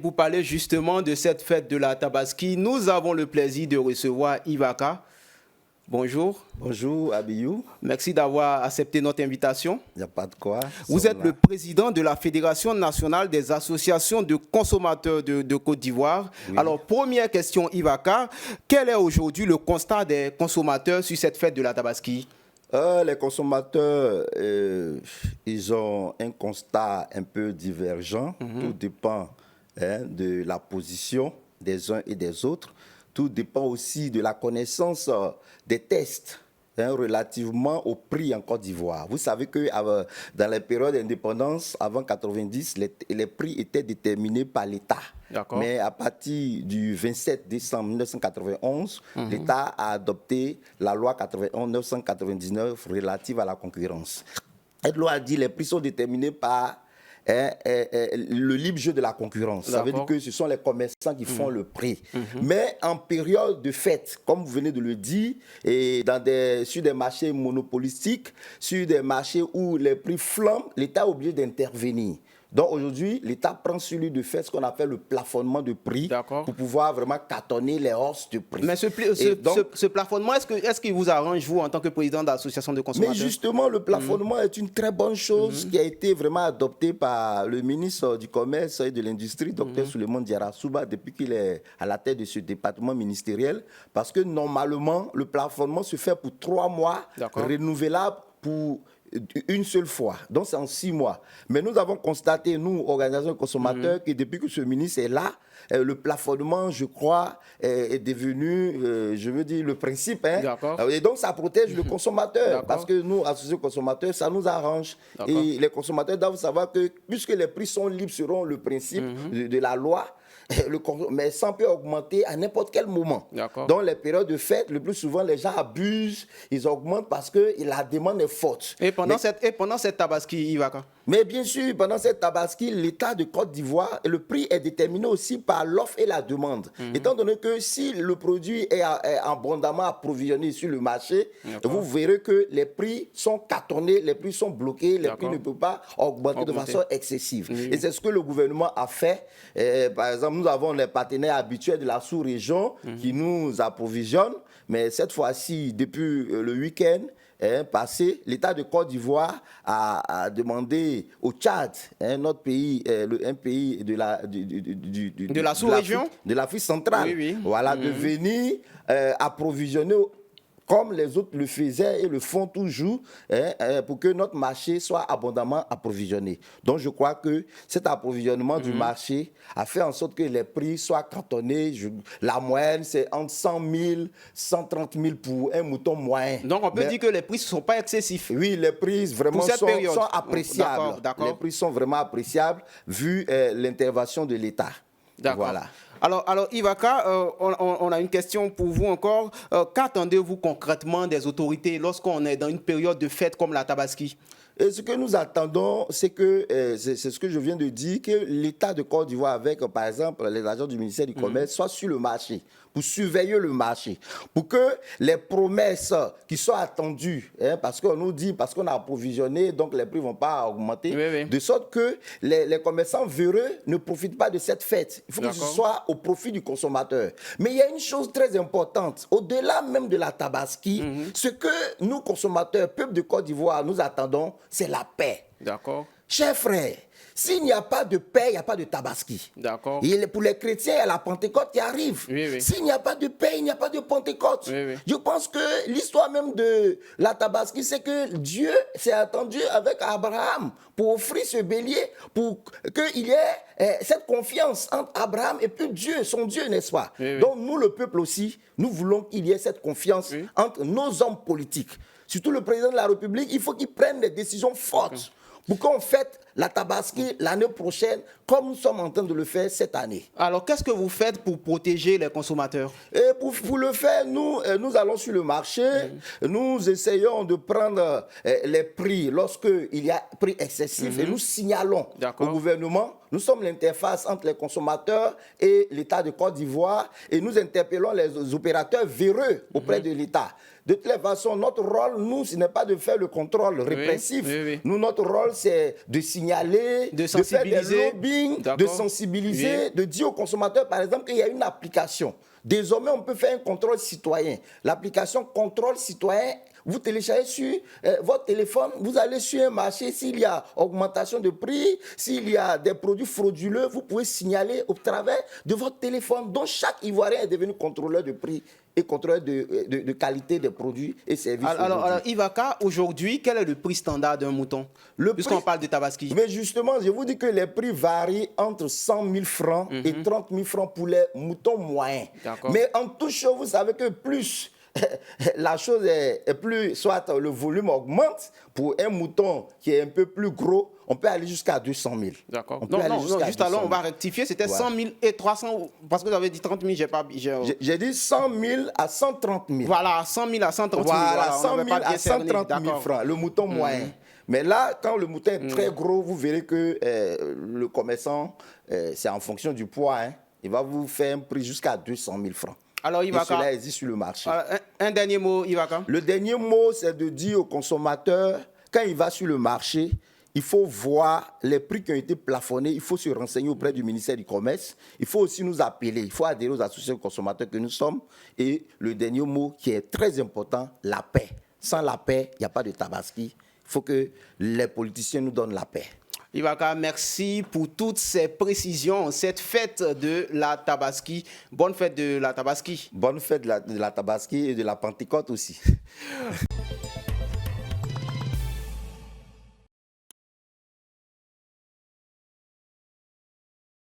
Pour parler justement de cette fête de la Tabaski, nous avons le plaisir de recevoir Ivaka. Bonjour. Bonjour Abiyou. Merci d'avoir accepté notre invitation. Il n'y a pas de quoi. Vous êtes le président de la Fédération nationale des associations de consommateurs de Côte d'Ivoire. Oui. Alors, première question Ivaka, quel est aujourd'hui le constat des consommateurs sur cette fête de la Tabaski? Les consommateurs, ils ont un constat un peu divergent. Tout dépend de la position des uns et des autres. Tout dépend aussi de la connaissance des tests relativement au prix en Côte d'Ivoire. Vous savez que dans les périodes d'indépendance, avant 90, les prix étaient déterminés par l'État. Mais à partir du 27 décembre 1991, l'État a adopté la loi 91-999 relative à la concurrence. Cette loi a dit que les prix sont déterminés par le libre jeu de la concurrence. Ça veut dire que ce sont les commerçants qui font le prix. Mais en période de fête, comme vous venez de le dire, et sur des marchés monopolistiques, sur des marchés où les prix flambent, l'État est obligé d'intervenir. Donc aujourd'hui, l'État prend sur lui de faire ce qu'on appelle le plafonnement de prix pour pouvoir vraiment cartonner les hausses de prix. Mais ce plafonnement, est-ce qu'il vous arrange, vous, en tant que président de l'association de consommateurs? Mais justement, le plafonnement est une très bonne chose qui a été vraiment adoptée par le ministre du Commerce et de l'Industrie, Dr Souleymane Diarra-Souba, depuis qu'il est à la tête de ce département ministériel. Parce que normalement, le plafonnement se fait pour 3 mois, renouvelable pour une seule fois, donc c'est en 6 mois. Mais nous avons constaté, nous, organisations de consommateurs, que depuis que ce ministre est là, le plafonnement, je crois, est devenu, je veux dire, le principe. Et donc, ça protège le consommateur. Parce que nous, associations consommateurs, ça nous arrange. Et les consommateurs doivent savoir que, puisque les prix sont libres selon le principe de la loi, mais ça peut augmenter à n'importe quel moment. Dans les périodes de fête, le plus souvent, les gens abusent, ils augmentent parce que la demande est forte. Et pendant cette Tabaski, Ivaka? Mais bien sûr, pendant cette Tabaski, l'État de Côte d'Ivoire, le prix est déterminé aussi par l'offre et la demande. Étant donné que si le produit est abondamment approvisionné sur le marché, vous verrez que les prix sont cartonnés, les prix sont bloqués, les prix ne peuvent pas augmenter de façon excessive. Et c'est ce que le gouvernement a fait. Par exemple, nous avons les partenaires habituels de la sous-région qui nous approvisionnent. Mais cette fois-ci, depuis le week-end passé, l'État de Côte d'Ivoire a demandé au Tchad, notre pays, un pays de la sous-région, de l'Afrique centrale, voilà, de venir approvisionner comme les autres le faisaient et le font toujours, pour que notre marché soit abondamment approvisionné. Donc je crois que cet approvisionnement du marché a fait en sorte que les prix soient cantonnés. La moyenne, c'est entre 100 000 130 000 pour un mouton moyen. Donc on peut dire que les prix ne sont pas excessifs. Oui, les prix vraiment sont appréciables. Les prix sont vraiment appréciables vu l'intervention de l'État. Voilà. Alors Ivaka, on a une question pour vous encore. Qu'attendez-vous concrètement des autorités lorsqu'on est dans une période de fête comme la Tabaski? Et ce que nous attendons, c'est que, c'est ce que je viens de dire, que l'État de Côte d'Ivoire, avec par exemple les agents du ministère du Commerce, soit sur le marché, pour surveiller le marché, pour que les promesses qui sont attendues, parce qu'on nous dit, parce qu'on a approvisionné, donc les prix ne vont pas augmenter, de sorte que les commerçants véreux ne profitent pas de cette fête. Il faut que ce soit au profit du consommateur. Mais il y a une chose très importante, au-delà même de la Tabaski, ce que nous, consommateurs, peuple de Côte d'Ivoire, nous attendons, c'est la paix. Chers frères, s'il n'y a pas de paix, il n'y a pas de Tabaski. Pour les chrétiens, il y a la Pentecôte qui arrive. S'il n'y a pas de paix, il n'y a pas de Pentecôte. Je pense que l'histoire même de la Tabaski, c'est que Dieu s'est attendu avec Abraham pour offrir ce bélier, pour qu'il y ait cette confiance entre Abraham et puis Dieu, son Dieu, n'est-ce pas? Donc nous, le peuple aussi, nous voulons qu'il y ait cette confiance entre nos hommes politiques. Surtout le président de la République, il faut qu'il prenne des décisions fortes pour qu'on fête la Tabaski l'année prochaine, comme nous sommes en train de le faire cette année. Alors, qu'est-ce que vous faites pour protéger les consommateurs? Et pour le faire, nous allons sur le marché, nous essayons de prendre les prix lorsqu'il y a prix excessif et nous signalons au gouvernement. Nous sommes l'interface entre les consommateurs et l'État de Côte d'Ivoire et nous interpellons les opérateurs véreux auprès de l'État. De toutes les façons, notre rôle, nous, ce n'est pas de faire le contrôle répressif. Nous, notre rôle, c'est de signaler signaler, de faire des sensibiliser. lobbying, de sensibiliser, Oui. de dire aux consommateurs, par exemple, qu'il y a une application. Désormais, on peut faire un contrôle citoyen. L'application contrôle citoyen, vous téléchargez sur votre téléphone, vous allez sur un marché, s'il y a augmentation de prix, s'il y a des produits frauduleux, vous pouvez signaler au travers de votre téléphone. Donc, chaque Ivoirien est devenu contrôleur de prix et contrôleur de qualité des produits et services. Alors, Ivaka, aujourd'hui, quel est le prix standard d'un mouton? Puisqu'on parle de tabaski. Mais justement, je vous dis que les prix varient entre 100 000 francs et 30 000 francs pour les moutons moyens. Mais en toute chose, vous savez que plus la chose est plus, soit le volume augmente, pour un mouton qui est un peu plus gros, on peut aller jusqu'à 200 000. D'accord. Non, juste alors, on va rectifier. C'était 100 000 et 300, parce que vous avez dit 30 000, j'ai dit 100 000 à 130 000. Voilà, 100 000 à 130 000. Voilà, 100 000 à 130 000 francs, le mouton moyen. Mais là, quand le mouton est très gros, vous verrez que le commerçant, c'est en fonction du poids, hein, il va vous faire un prix jusqu'à 200 000 francs. Alors, Ivaka, et cela existe sur le marché. Un dernier mot, Ivaka. Le dernier mot, c'est de dire au consommateur, quand il va sur le marché, il faut voir les prix qui ont été plafonnés, il faut se renseigner auprès du ministère du Commerce, il faut aussi nous appeler, il faut adhérer aux associations de consommateurs que nous sommes. Et le dernier mot qui est très important, la paix. Sans la paix, il n'y a pas de tabaski. Il faut que les politiciens nous donnent la paix. Ivaka, merci pour toutes ces précisions. Cette fête de la Tabaski. Bonne fête de la Tabaski. Bonne fête de la Tabaski et de la Pentecôte aussi.